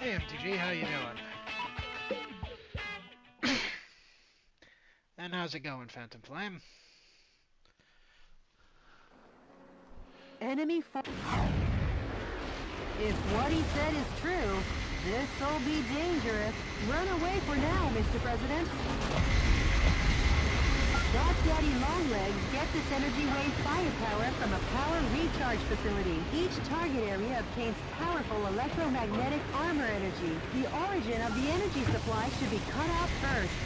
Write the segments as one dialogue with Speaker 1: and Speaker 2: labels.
Speaker 1: Hey MTG, how you doing? And how's it going, Phantom Flame?
Speaker 2: Enemy fo- If what he said is true, this'll be dangerous. Run away for now, Mr. President. Dark Daddy Longlegs gets its energy wave firepower from a power recharge facility. Each target area obtains powerful electromagnetic armor energy. The origin of the energy supply should be cut out first.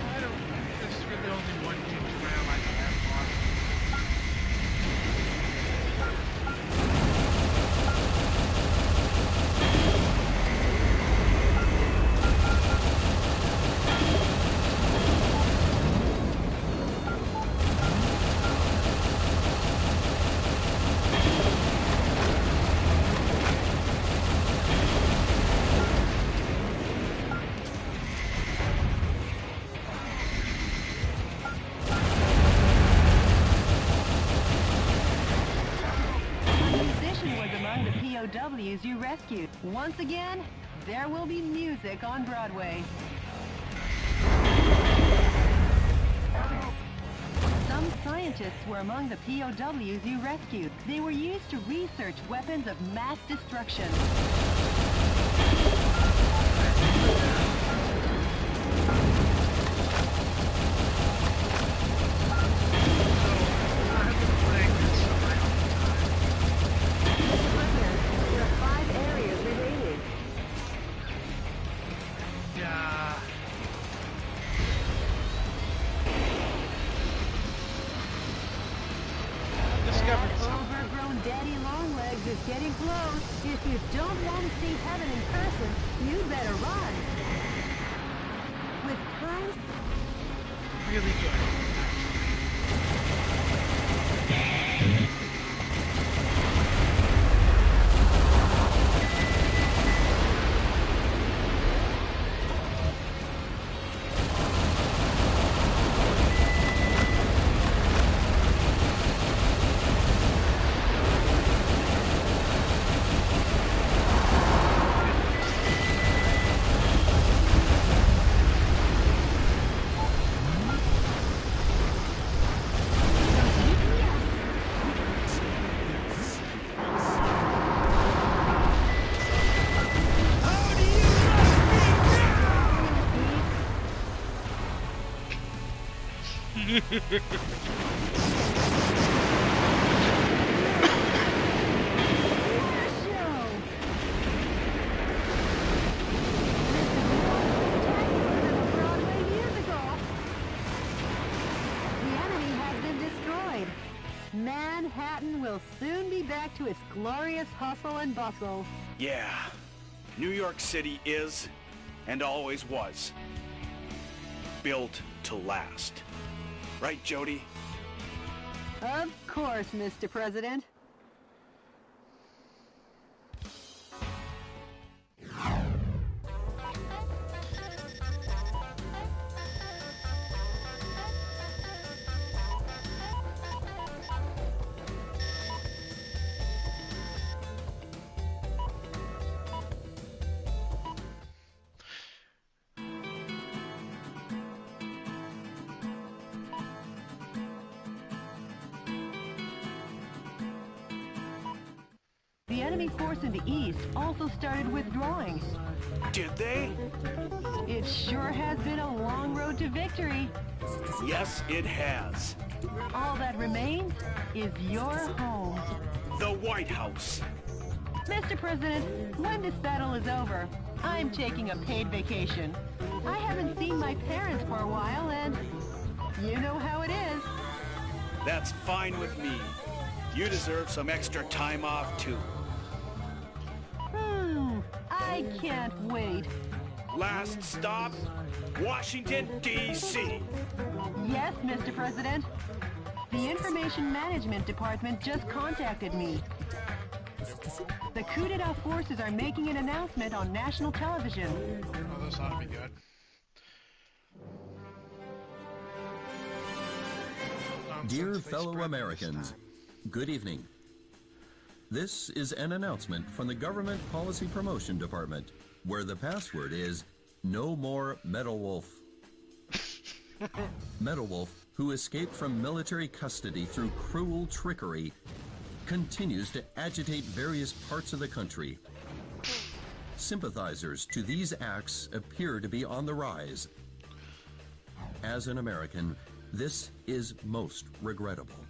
Speaker 1: I don't. There's really only one ginger ale I can have.
Speaker 2: A musician was among the POWs you rescued. Once again, there will be music on Broadway. Some scientists were among the POWs you rescued. They were used to research weapons of mass destruction.
Speaker 1: I've been playing this on my own time.
Speaker 2: There are 5 areas remaining.
Speaker 1: Yeah. I've discovered
Speaker 2: That
Speaker 1: something.
Speaker 2: overgrown Daddy Longlegs is getting close. If you don't want to see heaven in person, you'd better run. With time,
Speaker 1: Really good.
Speaker 2: Manhattan will soon be back to its glorious hustle and bustle.
Speaker 3: Yeah, New York City is, and always was, built to last. Right, Jody?
Speaker 2: Of course, Mr. President. The enemy force in the east also started withdrawing.
Speaker 3: Did they?
Speaker 2: It sure has been a long road to victory.
Speaker 3: Yes, it has.
Speaker 2: All that remains is your home.
Speaker 3: The White House.
Speaker 2: Mr. President, when this battle is over, I'm taking a paid vacation. I haven't seen my parents for a while, and you know how it is.
Speaker 3: That's fine with me. You deserve some extra time off, too.
Speaker 2: I can't wait.
Speaker 3: Last stop, Washington, D.C.
Speaker 2: Yes, Mr. President. The Information Management Department just contacted me. The coup d'etat forces are making an announcement on national television.
Speaker 1: Oh, this ought to be good.
Speaker 4: Dear fellow Americans, good evening. This is an announcement from the Government Policy Promotion Department, where the password is No More Metal Wolf. Metal Wolf, who escaped from military custody through cruel trickery, continues to agitate various parts of the country. Sympathizers to these acts appear to be on the rise. As an American, this is most regrettable.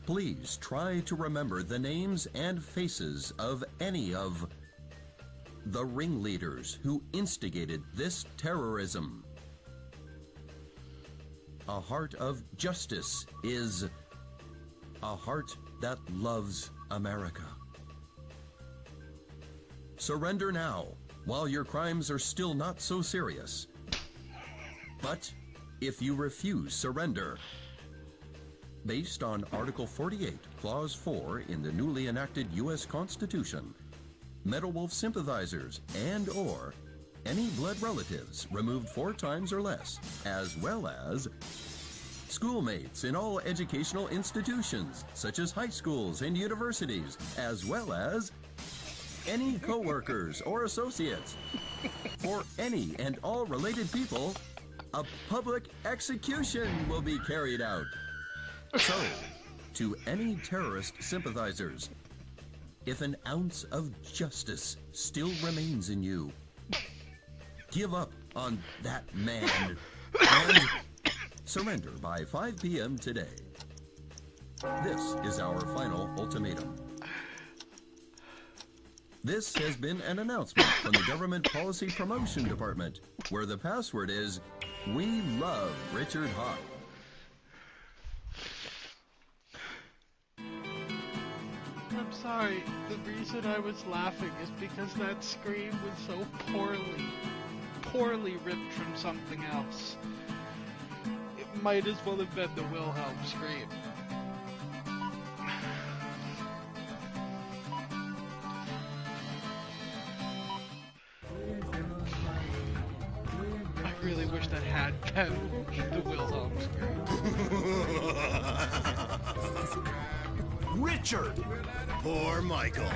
Speaker 4: Please try to remember the names and faces of any of the ringleaders who instigated this terrorism. A heart of justice is a heart that loves America. Surrender now, while your crimes are still not so serious. But if you refuse surrender, based on Article 48, Clause 4 in the newly enacted U.S. Constitution, Metal Wolf sympathizers and/or any blood relatives removed 4 times or less, as well as schoolmates in all educational institutions, such as high schools and universities, as well as any co-workers or associates. For any and all related people, a public execution will be carried out. So, to any terrorist sympathizers, if an ounce of justice still remains in you, give up on that man and surrender by 5 p.m. today. This is our final ultimatum. This has been an announcement from the Government Policy Promotion Department, where the password is We Love Richard Hawk.
Speaker 1: I'm sorry, the reason I was laughing is because that scream was so poorly ripped from something else. It might as well have been the Wilhelm scream. I really wish that had been the Wilhelm scream.
Speaker 5: Richard! Poor Michael.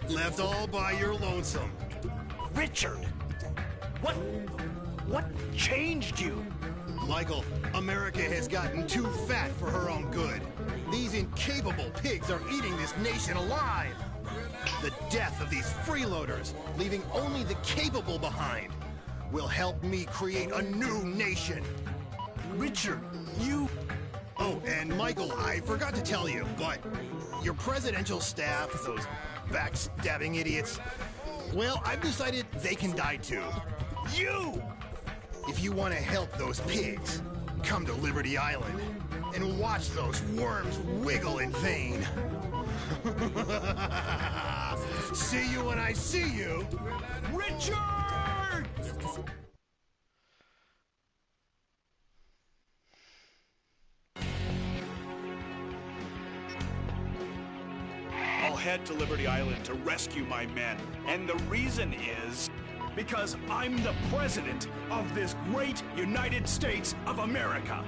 Speaker 5: Left all by your lonesome.
Speaker 3: Richard! What changed you?
Speaker 5: Michael, America has gotten too fat for her own good. These incapable pigs are eating this nation alive. The death of these freeloaders, leaving only the capable behind, will help me create a new nation.
Speaker 3: Richard, you...
Speaker 5: Oh, and Michael, I forgot to tell you, but your presidential staff, those backstabbing idiots, well, I've decided they can die too.
Speaker 3: You!
Speaker 5: If you want to help those pigs, come to Liberty Island and watch those worms wiggle in vain. See you when I see you, Richard!
Speaker 3: I'll head to Liberty Island to rescue my men. And the reason is because I'm the president of this great United States of America.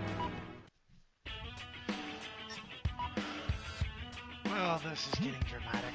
Speaker 1: Well, this is getting dramatic.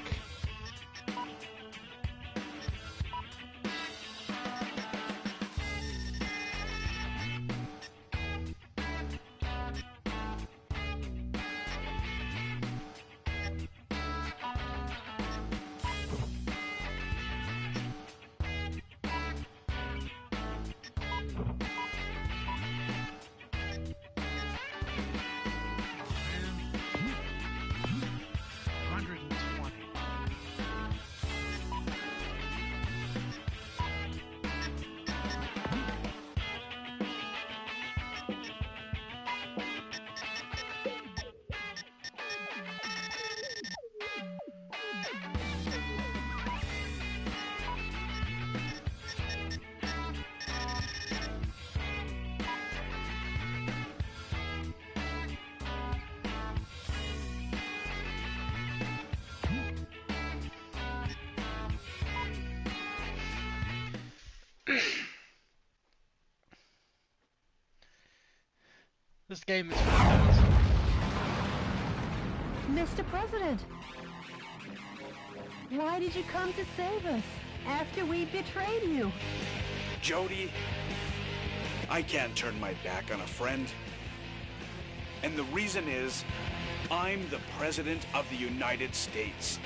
Speaker 1: This game is for those.
Speaker 2: Mr. President, why did you come to save us after we betrayed you?
Speaker 3: Jody, I can't turn my back on a friend. And the reason is, I'm the President of the United States.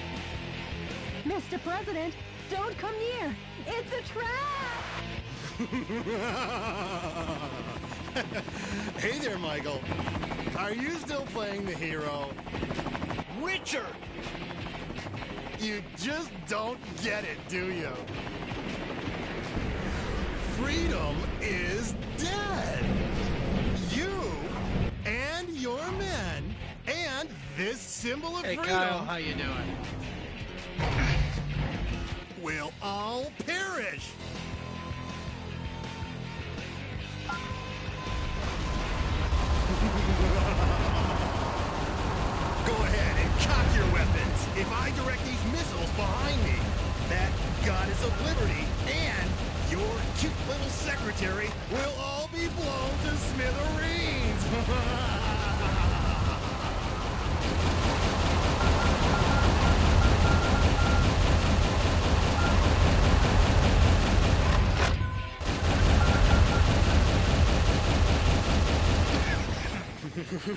Speaker 2: Mr. President, don't come near. It's a trap!
Speaker 5: Hey there, Michael. Are you still playing the hero?
Speaker 3: Richard!
Speaker 5: You just don't get it, do you? Freedom is dead. You and your men and this symbol of
Speaker 1: Hey
Speaker 5: freedom
Speaker 1: Kyle, how you doing?
Speaker 5: will all perish. Go ahead and cock your weapons. If I direct these missiles behind me, that goddess of liberty and your cute little secretary will all be blown to smithereens.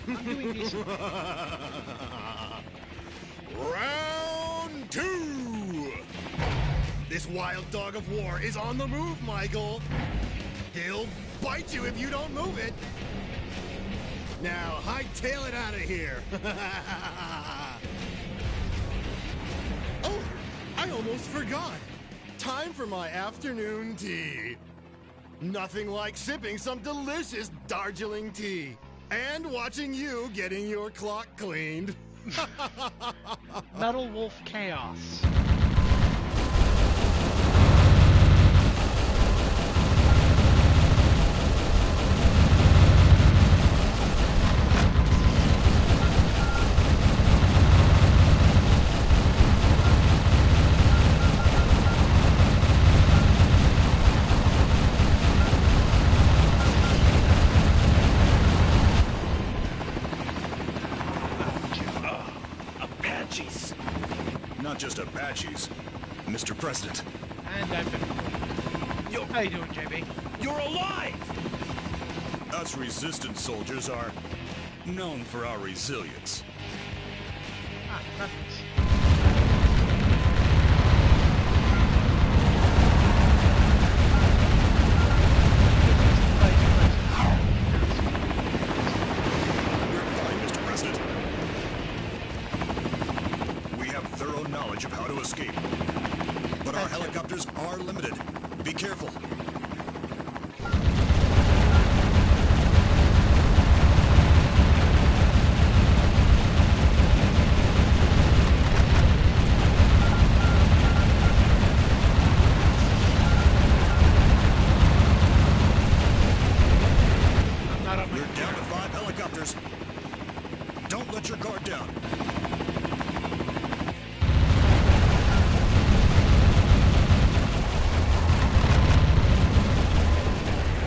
Speaker 1: I'm doing decent.
Speaker 5: Round 2! This wild dog of war is on the move, Michael. He'll bite you if you don't move it. Now, hightail it out of here. Oh, I almost forgot. Time for my afternoon tea. Nothing like sipping some delicious Darjeeling tea. And watching you getting your clock cleaned.
Speaker 1: Metal Wolf Chaos.
Speaker 3: Apaches.
Speaker 6: Not just Apaches, Mr. President.
Speaker 1: And I've been...
Speaker 3: Yo,
Speaker 1: How you doing, JB?
Speaker 3: you're alive!
Speaker 6: Us resistance soldiers are known for our resilience.
Speaker 1: Ah, preference.
Speaker 6: We're fine, Mr. President. We have thorough knowledge of how to escape. But our helicopters are limited. Be careful.
Speaker 1: I'm not on my
Speaker 6: We're down to 5 helicopters. Don't let your guard down.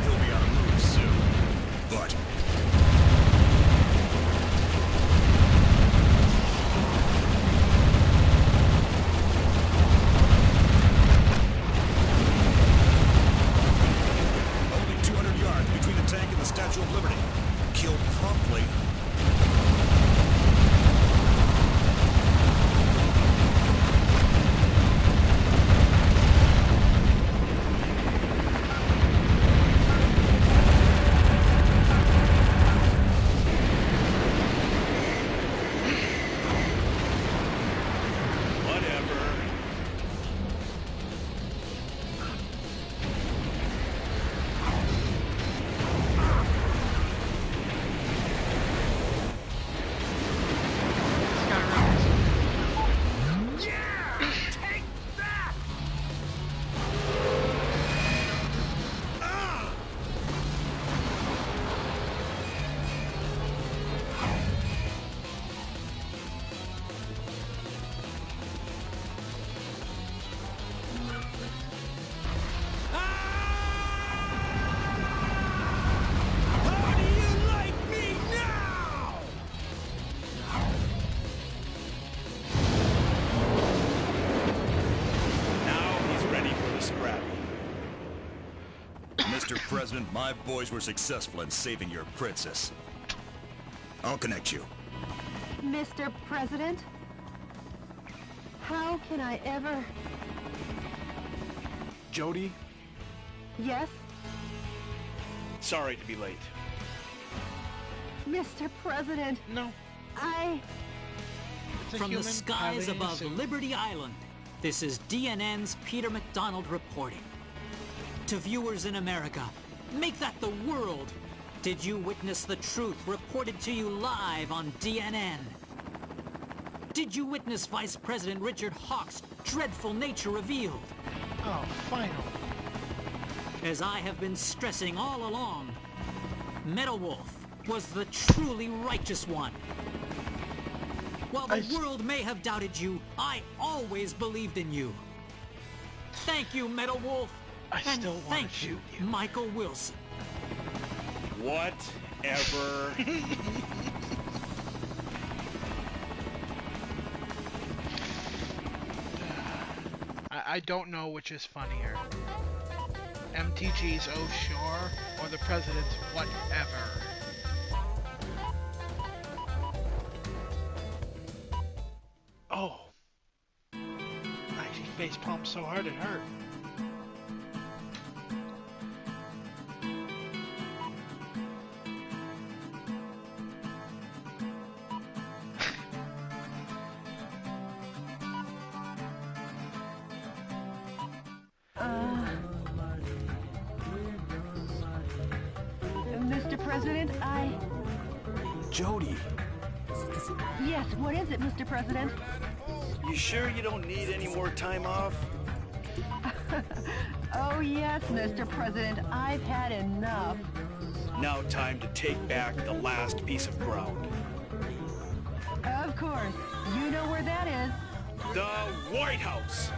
Speaker 6: He'll be on a move soon. But only 200 yards between the tank and the Statue of Liberty. Kill promptly.
Speaker 3: Whatever.
Speaker 6: President, my boys were successful in saving your princess. I'll connect you.
Speaker 2: Mr. President? How can I ever...
Speaker 3: Jody,
Speaker 2: Yes?
Speaker 3: sorry to be late.
Speaker 2: Mr. President,
Speaker 1: No, it's a
Speaker 7: From the
Speaker 1: human
Speaker 7: skies
Speaker 1: having a
Speaker 7: above
Speaker 1: suit.
Speaker 7: Liberty Island, this is DNN's Peter McDonald reporting. To viewers in America, make that the world. Did you witness the truth reported to you live on DNN? Did you witness Vice President Richard Hawke's dreadful nature revealed?
Speaker 1: Oh, final.
Speaker 7: As I have been stressing all along, Metal Wolf was the truly righteous one. While the world may have doubted you, I always believed in you. Thank you, Metal Wolf.
Speaker 1: I
Speaker 7: and
Speaker 1: still wanna
Speaker 7: thank
Speaker 1: shoot
Speaker 7: you,
Speaker 1: you.
Speaker 7: Michael Wilson.
Speaker 3: Whatever.
Speaker 1: I don't know which is funnier. MTG's Oh Sure or the President's Whatever. Oh. I face palmed so hard it hurt.
Speaker 2: Mr. President,
Speaker 3: Jody,
Speaker 2: Yes, what is it, Mr. President?
Speaker 3: you sure you don't need any more time off?
Speaker 2: Oh, yes, Mr. President, I've had enough.
Speaker 3: Now time to take back the last piece of ground.
Speaker 2: Of course. You know where that is.
Speaker 3: The White House!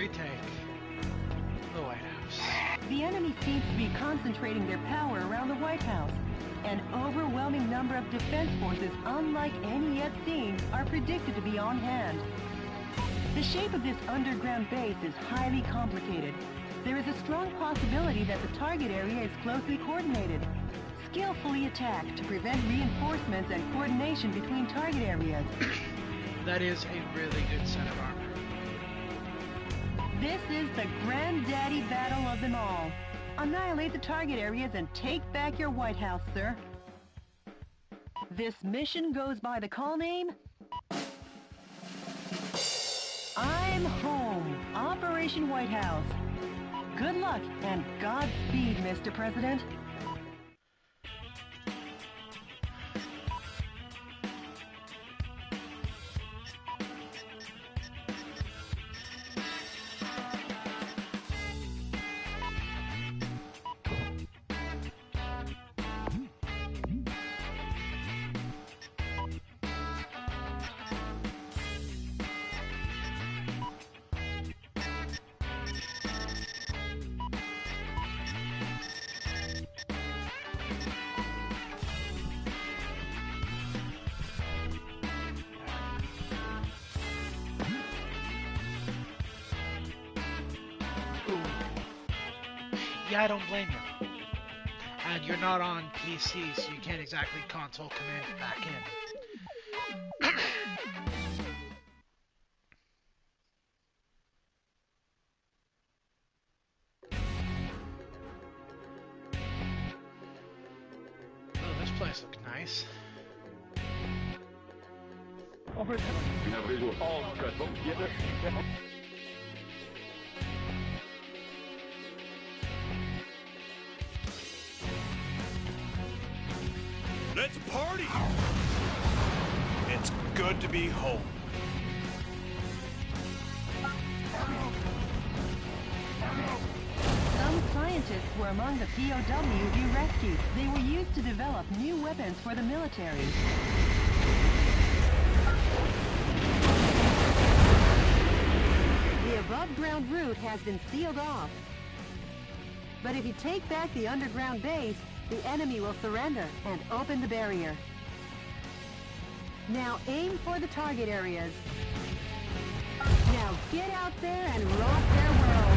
Speaker 1: Retake. The White House.
Speaker 2: The enemy seems to be concentrating their power around the White House. An overwhelming number of defense forces, unlike any yet seen, are predicted to be on hand. The shape of this underground base is highly complicated. There is a strong possibility that the target area is closely coordinated, skillfully attacked to prevent reinforcements and coordination between target areas.
Speaker 1: That is a really good set of armor.
Speaker 2: This is the granddaddy battle of them all. Annihilate the target areas and take back your White House, sir. This mission goes by the call name... I'm Home, Operation White House. Good luck and Godspeed, Mr. President.
Speaker 1: Yeah, I don't blame you. And you're not on PC, so you can't exactly console command it back in. Oh, this place looks nice.
Speaker 3: Let's party! It's good to be home.
Speaker 2: Some scientists were among the POWs you rescued. They were used to develop new weapons for the military. The above-ground route has been sealed off. But if you take back the underground base, the enemy will surrender and open the barrier. Now aim for the target areas. Now get out there and rock their world.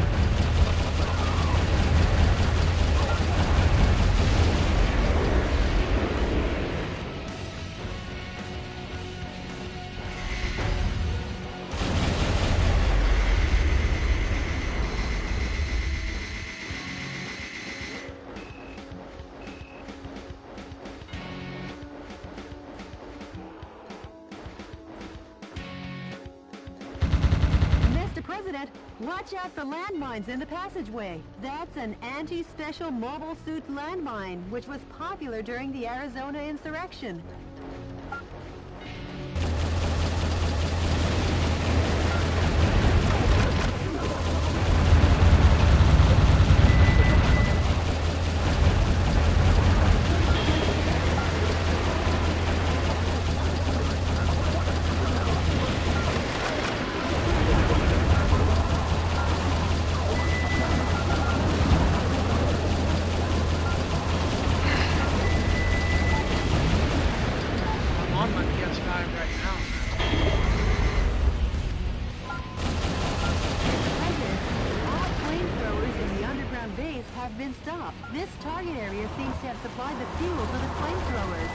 Speaker 2: President, watch out for landmines in the passageway. That's an anti-special mobile suit landmine, which was popular during the Arizona insurrection. Have been stopped. This target area seems to have supplied the fuel for the flamethrowers.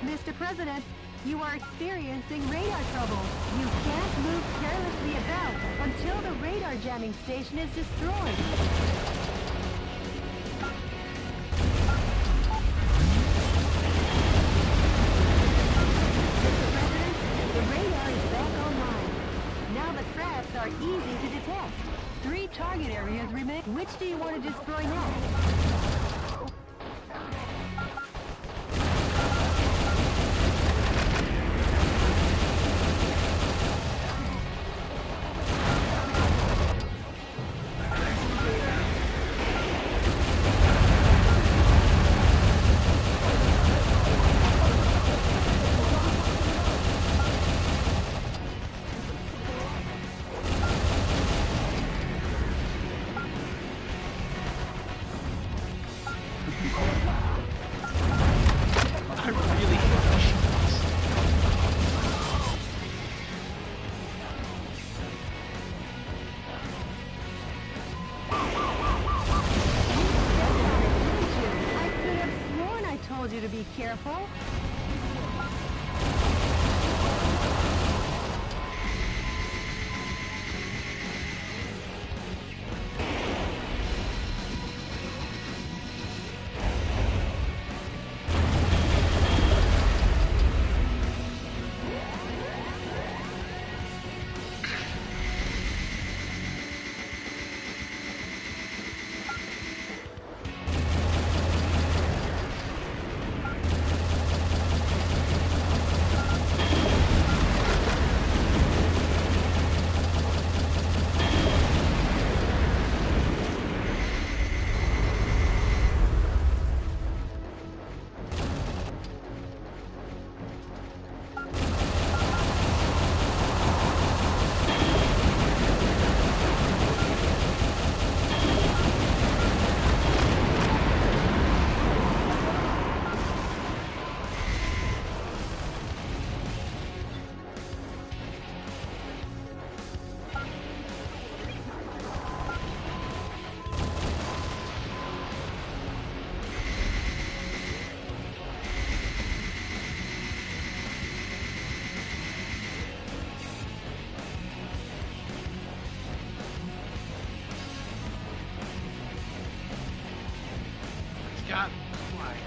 Speaker 2: Mr. President, you are experiencing radar trouble. You can't move carelessly about until the radar jamming station is destroyed. Mr. President, the radar is back online. Now the traps are easy to detect. 3 target areas remain. Which do you want to destroy next? You to be careful.
Speaker 1: that flag.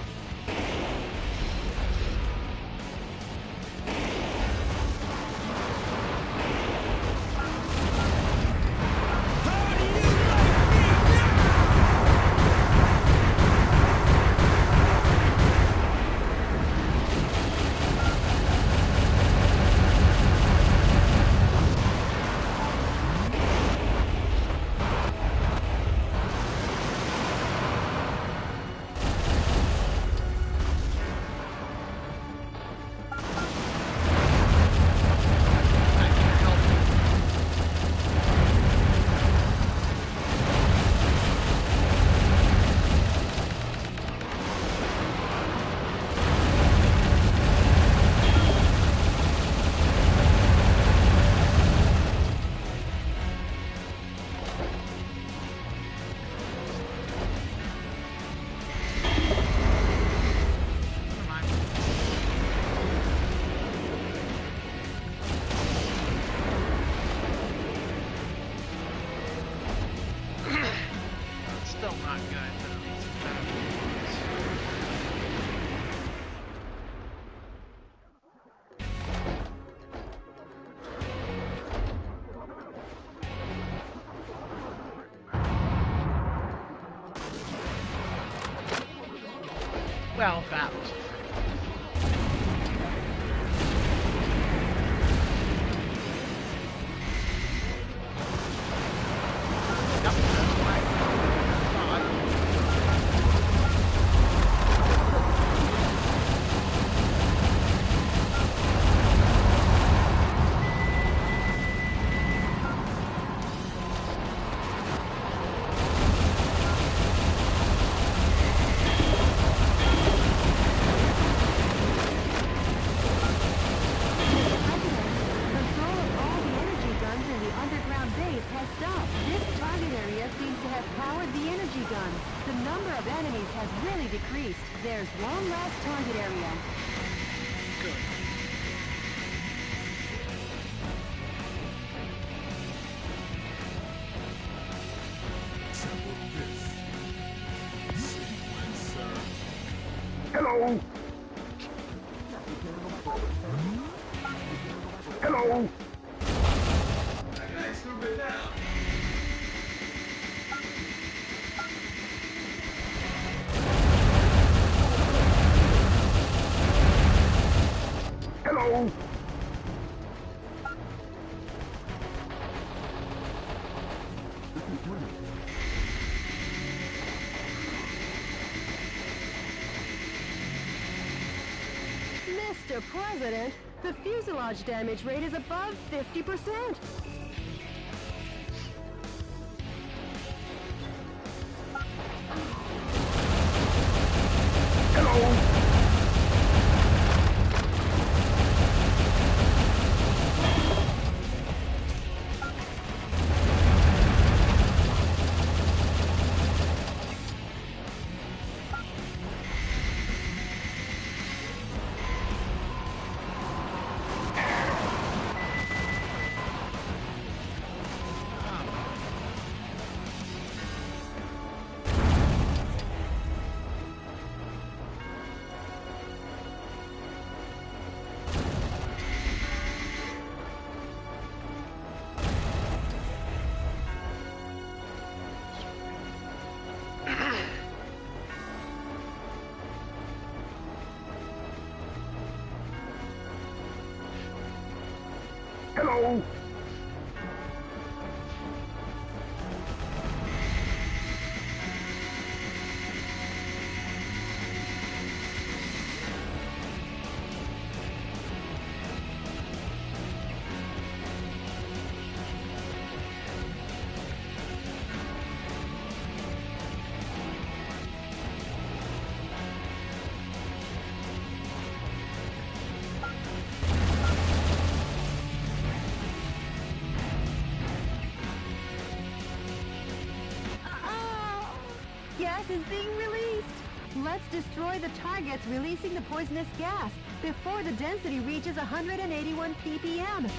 Speaker 1: Still not good, but at least it's better than it was. Well, that was
Speaker 2: There's one last target area.
Speaker 1: good.
Speaker 3: Hello! Hello! Hello!
Speaker 2: Mr. President, the fuselage damage rate is above 50%.
Speaker 3: Hello! Hello!
Speaker 2: Gas is being released. Let's destroy the targets releasing the poisonous gas before the density reaches 181 ppm.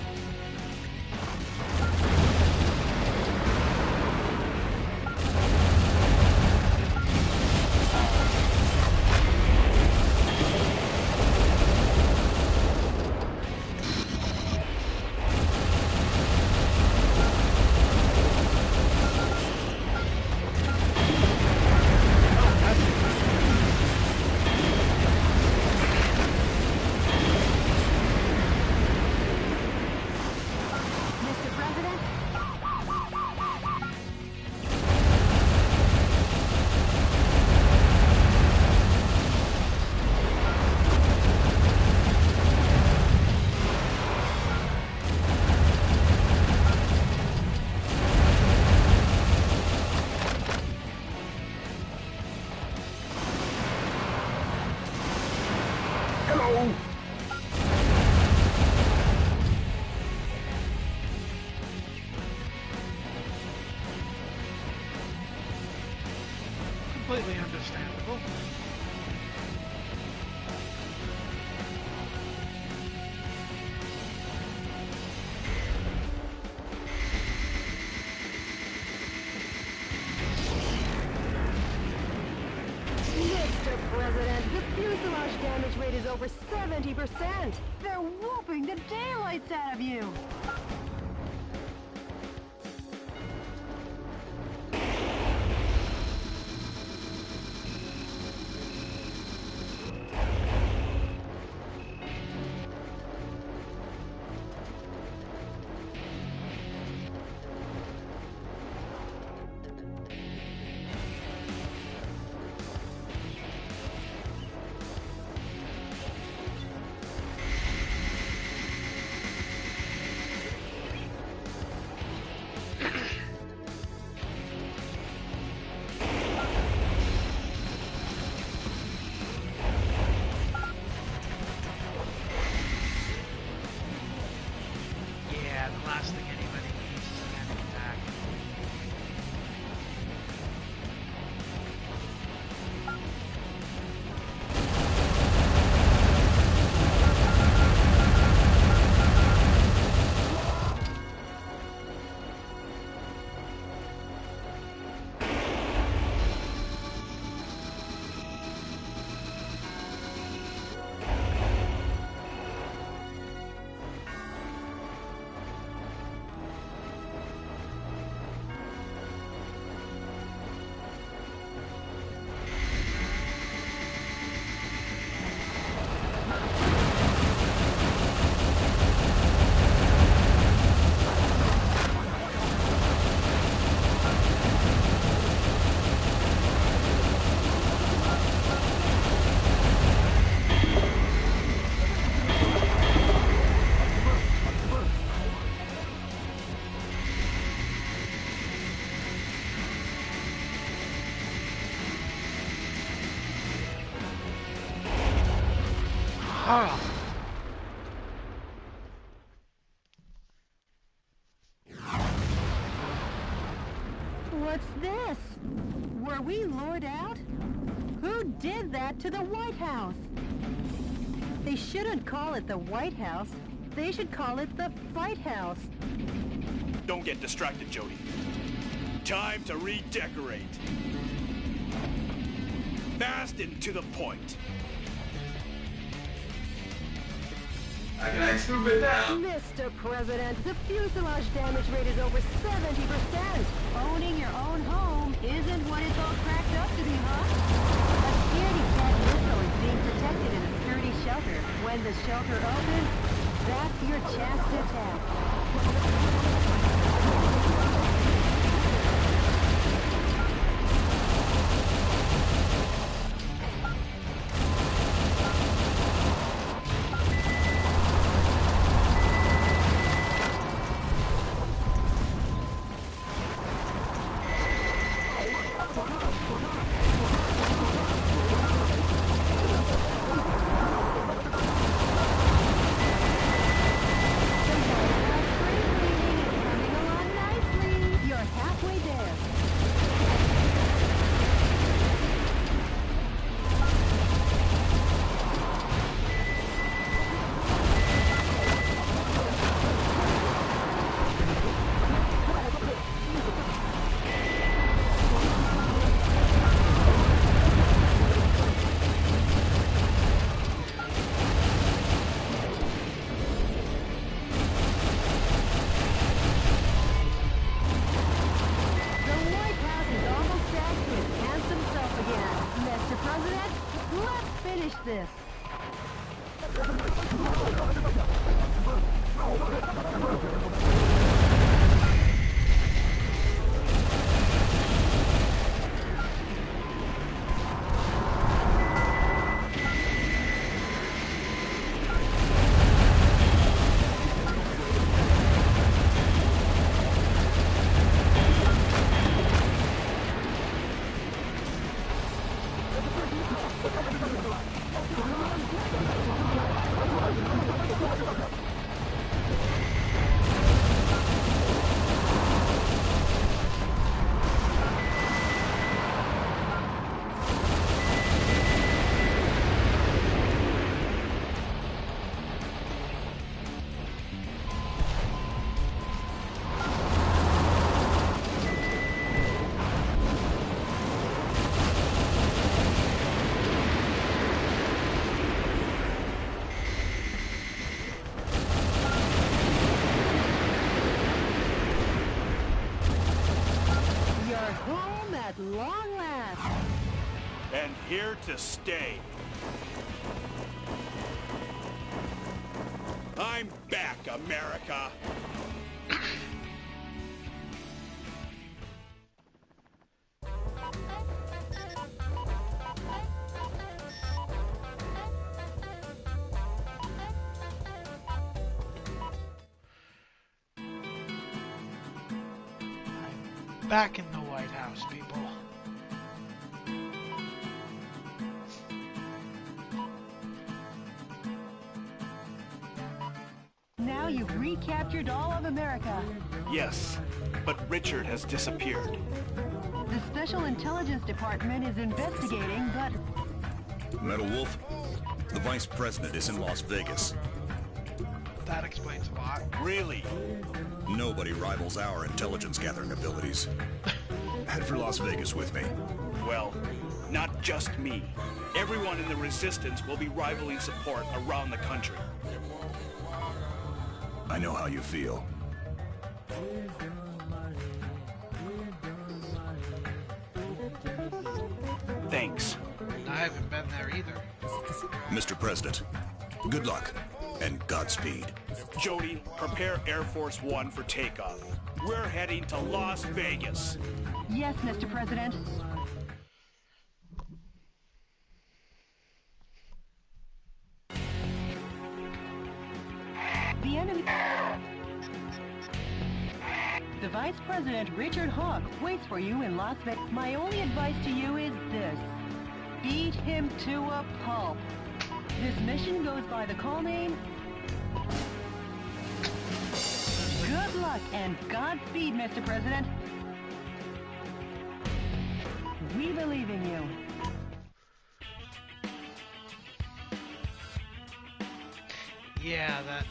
Speaker 5: No!
Speaker 1: Completely understandable.
Speaker 2: Mr. President, the fuselage damage rate is over 70%. They're whooping the daylights out of you.
Speaker 1: Yeah, the last thing anybody needs is a panic attack. Oh.
Speaker 2: What's this? Were we lured out? Who did that to the White House? They shouldn't call it the White House. They should call it the Fight House.
Speaker 3: Don't get distracted, Jody. Time to redecorate. Fast and to the point.
Speaker 2: Mr. President, the fuselage damage rate is over 70%. Owning your own home isn't what it's all cracked up to be, huh? A scaredy cat missile is being protected in a sturdy shelter. When the shelter opens, that's your chance to attack. This. at long last.
Speaker 3: And here to stay. I'm back, America.
Speaker 1: Back in the White House, people.
Speaker 2: Now you've recaptured all of America.
Speaker 3: Yes, but Richard has disappeared.
Speaker 2: The Special Intelligence Department is investigating, but
Speaker 6: Metal Wolf, the Vice President is in Las Vegas.
Speaker 1: That explains a lot.
Speaker 3: Really?
Speaker 6: Nobody rivals our intelligence gathering abilities. Head for Las Vegas with me.
Speaker 3: Well, not just me. Everyone in the Resistance will be rivaling support around the country.
Speaker 6: I know how you feel.
Speaker 3: Thanks.
Speaker 1: I haven't been there either.
Speaker 6: Mr. President, good luck and Godspeed.
Speaker 3: Jody, prepare Air Force One for takeoff. We're heading to Las Vegas.
Speaker 2: yes, Mr. President. The enemy... The Vice President, Richard Hawk, waits for you in Las Vegas. My only advice to you is this. Beat him to a pulp. This mission goes by the call name... Good luck and Godspeed, Mr. President. We believe in you.
Speaker 1: Yeah, that...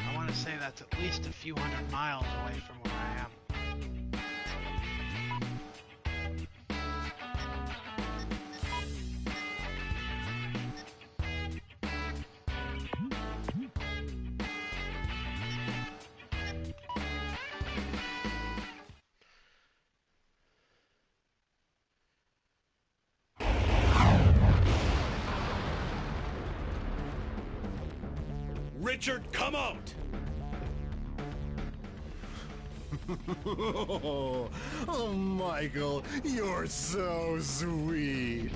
Speaker 1: I want to say that's at least a few hundred miles away from where I am.
Speaker 3: Richard, come out!
Speaker 5: Oh, Michael, you're so sweet.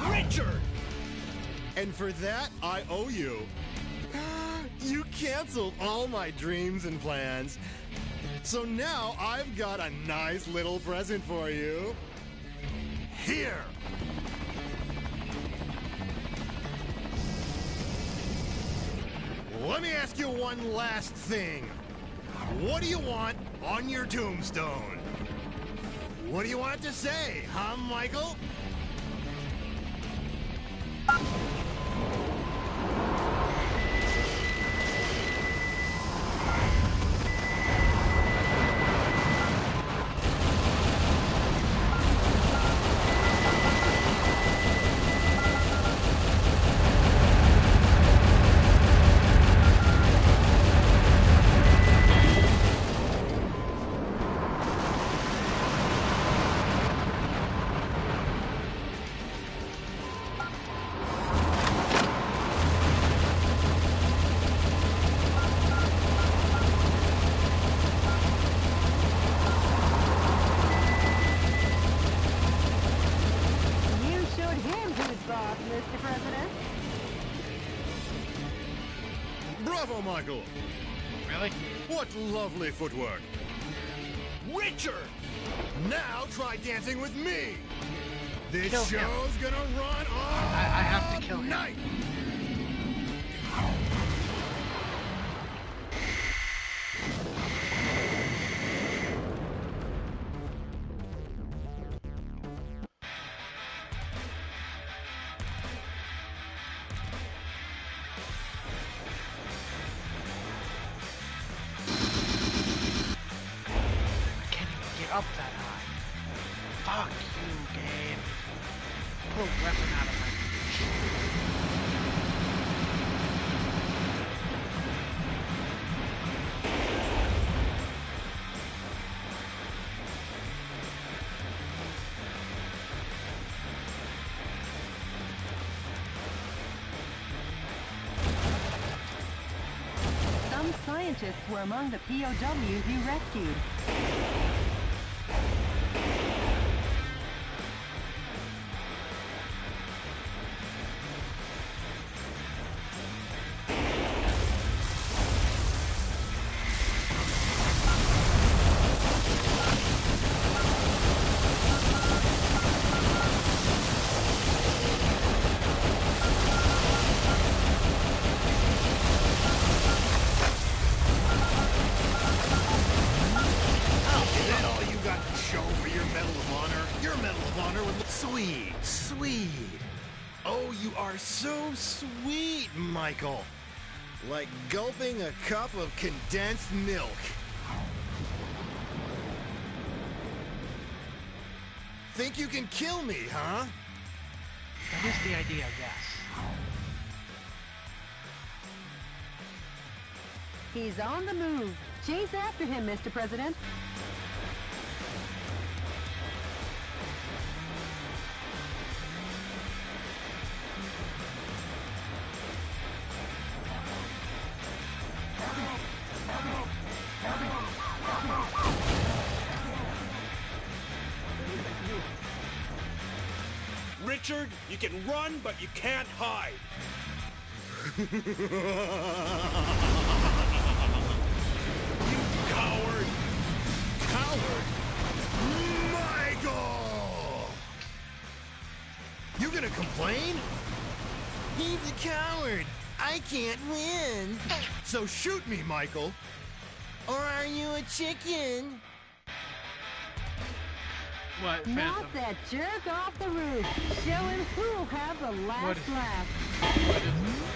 Speaker 3: Richard!
Speaker 5: And for that, I owe you. You canceled all my dreams and plans. So now I've got a nice little present for you. Here! Let me ask you one last thing. What do you want on your tombstone? What do you want it to say, huh, Michael?
Speaker 2: Mr. President.
Speaker 5: Bravo, Michael!
Speaker 1: Really?
Speaker 5: What lovely footwork!
Speaker 3: Richard!
Speaker 5: Now try dancing with me! This
Speaker 1: Kill him.
Speaker 5: show's gonna run all
Speaker 1: I have to kill him.
Speaker 5: night!
Speaker 1: I can't even get up that high. Fuck you, game. Pull a weapon out of my reach.
Speaker 2: scientists were among the POWs you rescued.
Speaker 5: Is that all you got to show for your Medal of Honor? Your Medal of Honor would look sweet, sweet. Oh, you are so sweet, Michael. Like gulping a cup of condensed milk. Think you can kill me, huh?
Speaker 1: That is the idea, yes.
Speaker 2: He's on the move. Chase after him, Mr. President.
Speaker 3: Richard, you can run, but you can't hide. You coward!
Speaker 5: Coward? Michael! You gonna complain? He's a coward. I can't win. So shoot me, Michael. Or are you a chicken?
Speaker 1: What,
Speaker 2: Not
Speaker 1: Phantom?
Speaker 2: that jerk off the roof. Show him who'll have the last
Speaker 1: What-
Speaker 2: laugh.
Speaker 1: What is it?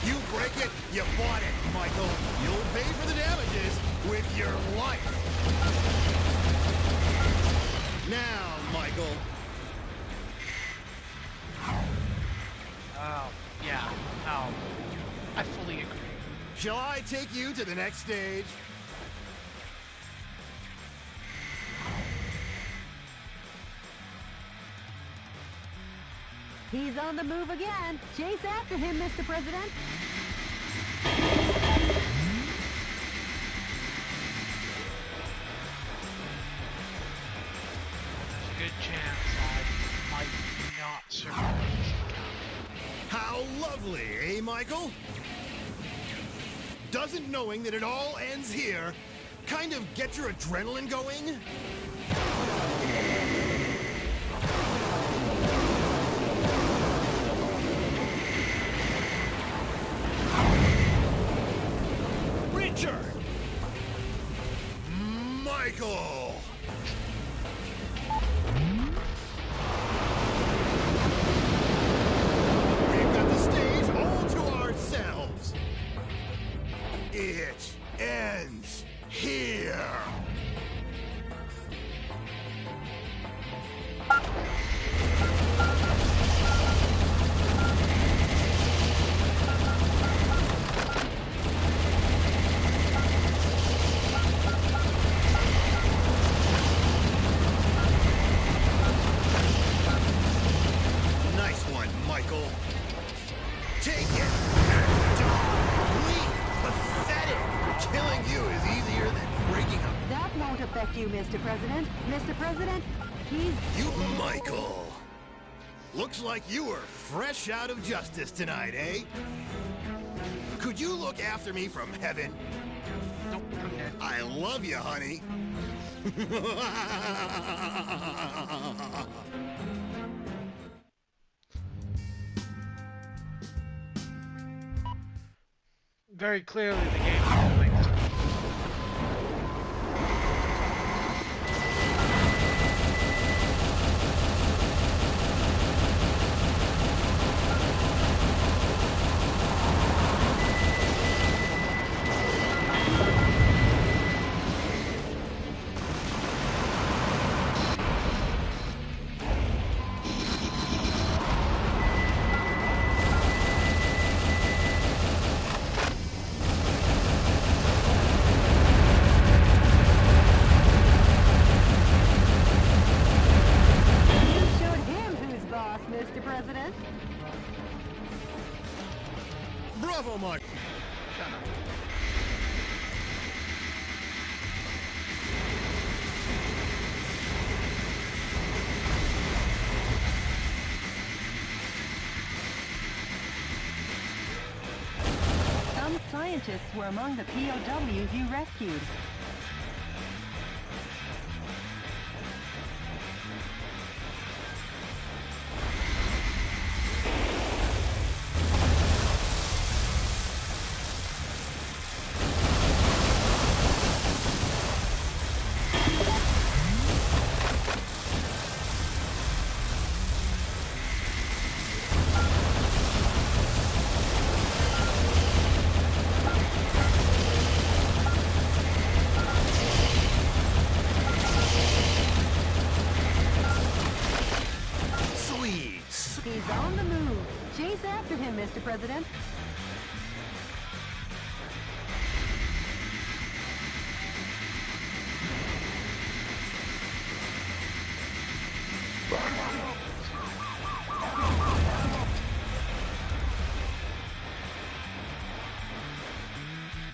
Speaker 5: You break it, you bought it, Michael. You'll pay for the damages with your life. Now, Michael.
Speaker 1: Oh, yeah. Oh, I fully agree.
Speaker 5: Shall I take you to the next stage?
Speaker 2: He's on the move again. Chase after him, Mr. President.
Speaker 1: There's a good chance I might not survive this encounter.
Speaker 5: How lovely, eh, Michael? Doesn't knowing that it all ends here kind of get your adrenaline going?
Speaker 3: Richard!
Speaker 5: Michael! We've got the stage all to ourselves. It ends here. Nice one, Michael. Take it. Weak. Pathetic. Killing you is easier than breaking up.
Speaker 2: That won't affect you, Mr. President. Mr. President, he's...
Speaker 5: You, Michael. Looks like you were fresh out of justice tonight, eh? Could you look after me from heaven?
Speaker 1: Nope, I'm dead.
Speaker 5: I love you, honey.
Speaker 1: very clearly the game is linked.
Speaker 2: Mr. President.
Speaker 5: Bravo, Mike.
Speaker 1: Shut up.
Speaker 2: Some scientists were among the POWs you rescued. He's on the move. Chase after him, Mr. President.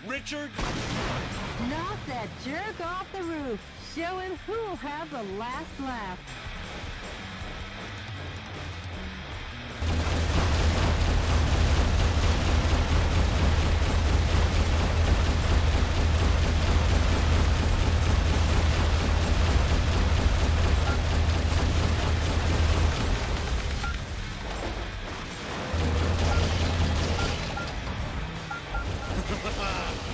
Speaker 3: Richard?
Speaker 2: Knock that jerk off the roof, showing who'll have the last laugh.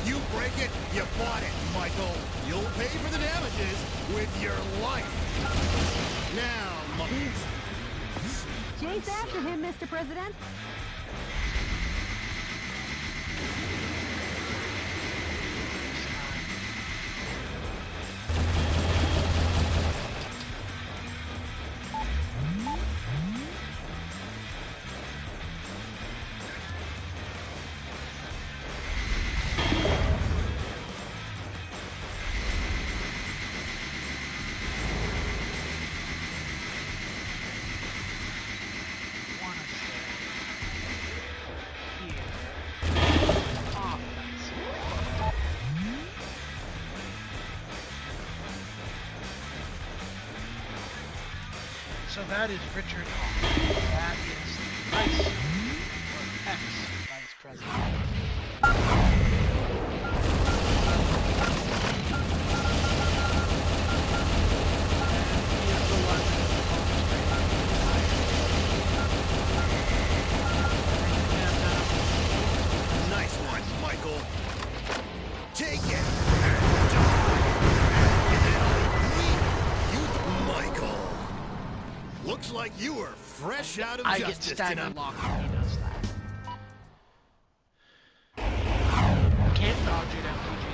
Speaker 5: You break it, you bought it, Michael. You'll pay for the damages with your life. Now,
Speaker 2: Chase after him, Mr. President.
Speaker 1: So that is Richard Hawke. That is Vice, or ex-Vice President.
Speaker 5: nice one, Michael. Take it. Michael. Looks like you were fresh out of
Speaker 1: I get
Speaker 5: justice
Speaker 1: stagger
Speaker 5: tonight.
Speaker 1: locked when he does that. Can't dodge it, MTG.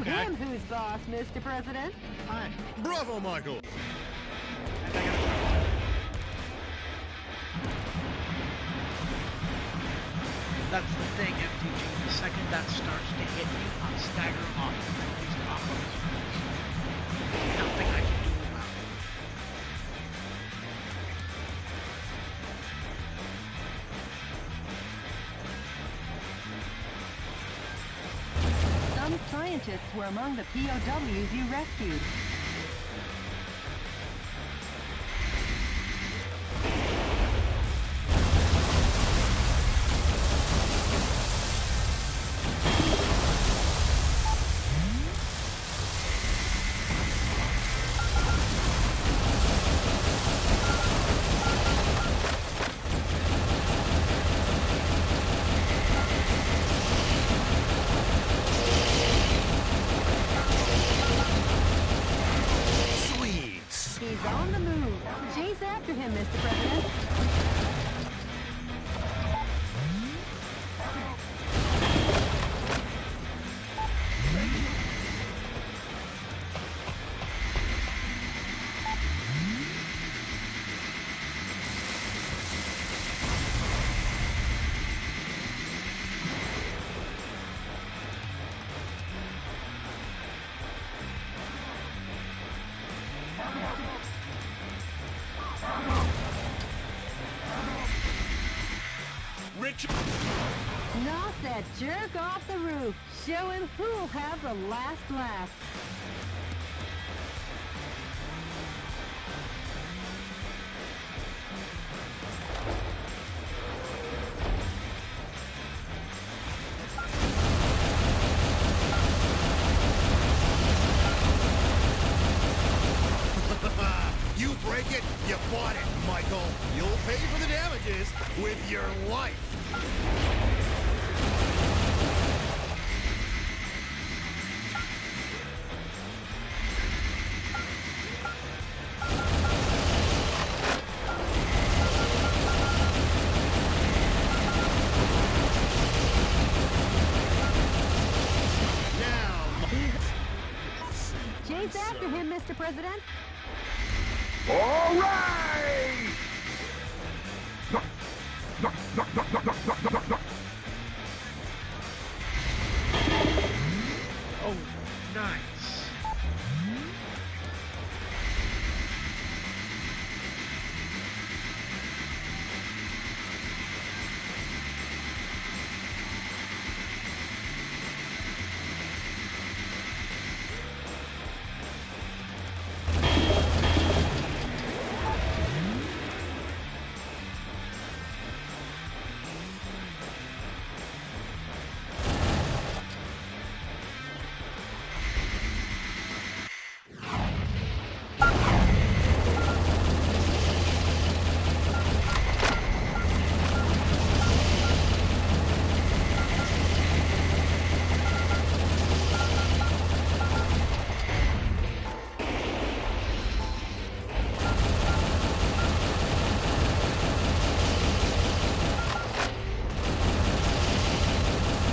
Speaker 2: Him who's boss, Mr. President.
Speaker 1: Fine.
Speaker 5: Bravo, Michael.
Speaker 1: I gotta try. That's the thing, MTG. The second that starts to hit you, I'm staggering off. Nothing I can do about it.
Speaker 2: Some scientists were among the POWs you rescued. He's on the move. Chase after him, Mr. President.
Speaker 3: Richard!
Speaker 2: Knock that jerk off the roof. Show him who'll have the last laugh.
Speaker 5: You break it, you bought it, Michael. You'll pay for the damages with your life. Now,
Speaker 2: Chase after him, Mr. President.
Speaker 8: All right!
Speaker 1: Oh, nice.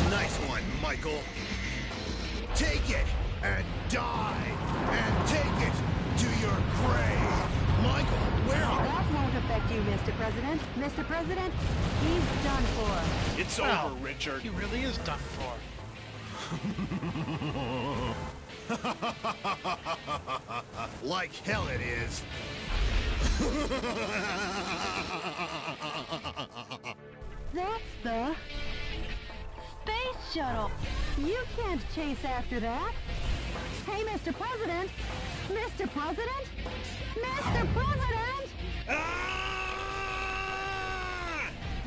Speaker 5: nice one, Michael. Take it and die, and take it to your grave. Michael, where are
Speaker 2: That won't affect you, Mr. President. Mr. President, he's done for.
Speaker 3: It's
Speaker 1: Wow,
Speaker 3: over, Richard.
Speaker 1: He really is done for.
Speaker 5: Like hell it is.
Speaker 2: That's the space shuttle. You can't chase after that. Hey, Mr. President. Mr. President? Mr. President!
Speaker 3: Ah!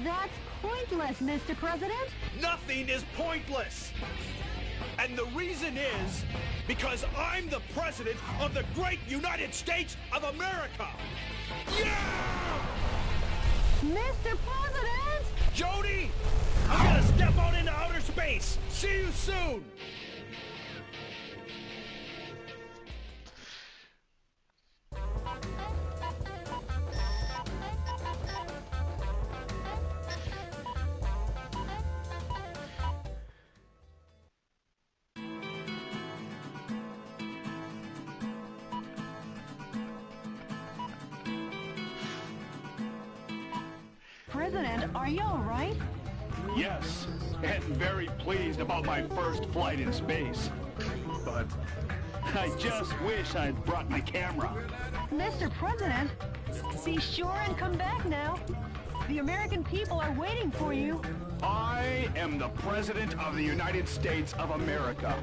Speaker 2: That's pointless, Mr. President.
Speaker 3: Nothing is pointless. And the reason is because I'm the president of the great United States of America. Yeah!
Speaker 2: Mr. President!
Speaker 3: Jody, I'm gonna step out into outer space. See you soon.
Speaker 2: President, are you all right?
Speaker 9: Yes, and very pleased about my first flight in space. But I just wish I'd brought my camera.
Speaker 2: Mr. President, be sure and come back now. The American people are waiting for you.
Speaker 9: I am the President of the United States of America.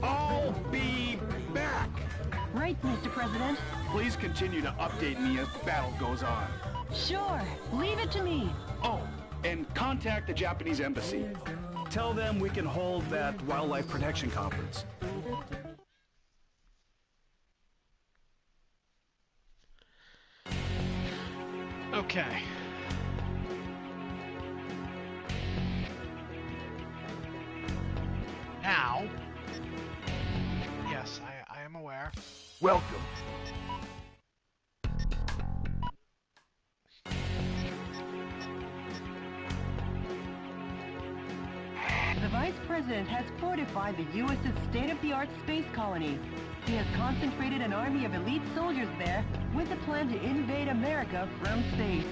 Speaker 9: I'll be back.
Speaker 2: Right, Mr. President.
Speaker 9: Please continue to update me as the battle goes on.
Speaker 2: Sure. Leave it to me.
Speaker 9: Oh, and contact the Japanese embassy. Tell them we can hold that wildlife protection conference.
Speaker 1: Okay. Now, yes, I am aware.
Speaker 8: Welcome.
Speaker 2: The Vice President has fortified the U.S.'s state-of-the-art space colony. He has concentrated an army of elite soldiers there with the plan to invade America from space.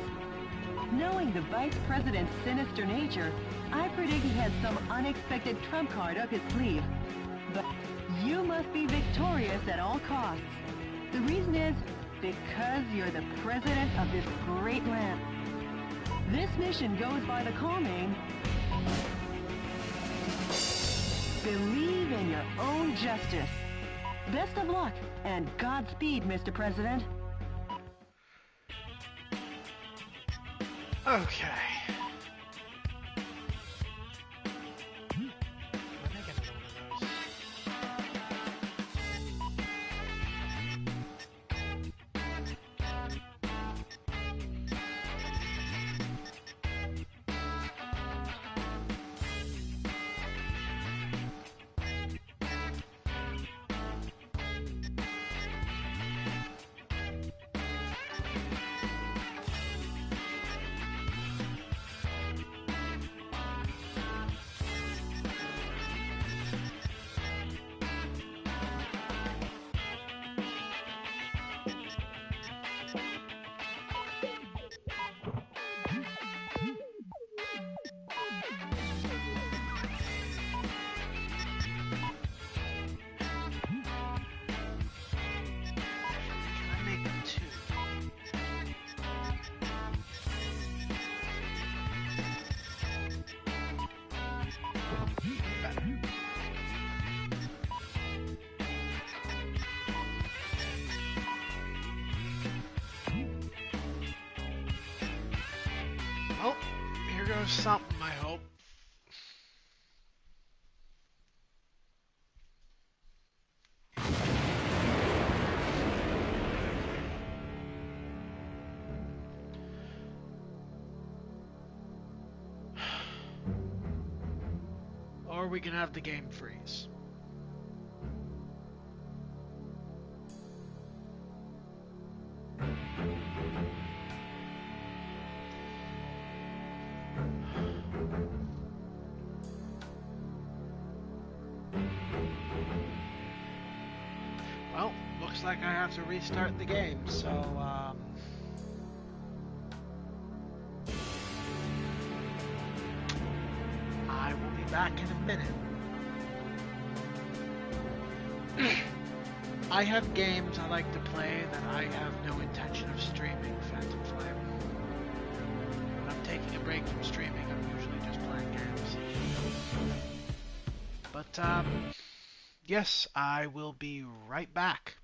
Speaker 2: Knowing the Vice President's sinister nature, I predict he has some unexpected trump card up his sleeve. But you must be victorious at all costs. The reason is because you're the President of this great land. This mission goes by the call name Believe in Your Own Justice. Best of luck, and Godspeed, Mr. President.
Speaker 1: Okay. Let me get another one of those. Oh, here goes something, I hope. Or we can have the game freeze. Well, looks like I have to restart the game, so, I will be back in a minute. I have games I like to play that I have no intention of streaming Phantom Flame. When I'm taking a break from streaming, I'm usually just playing games. But, yes, I will be right back.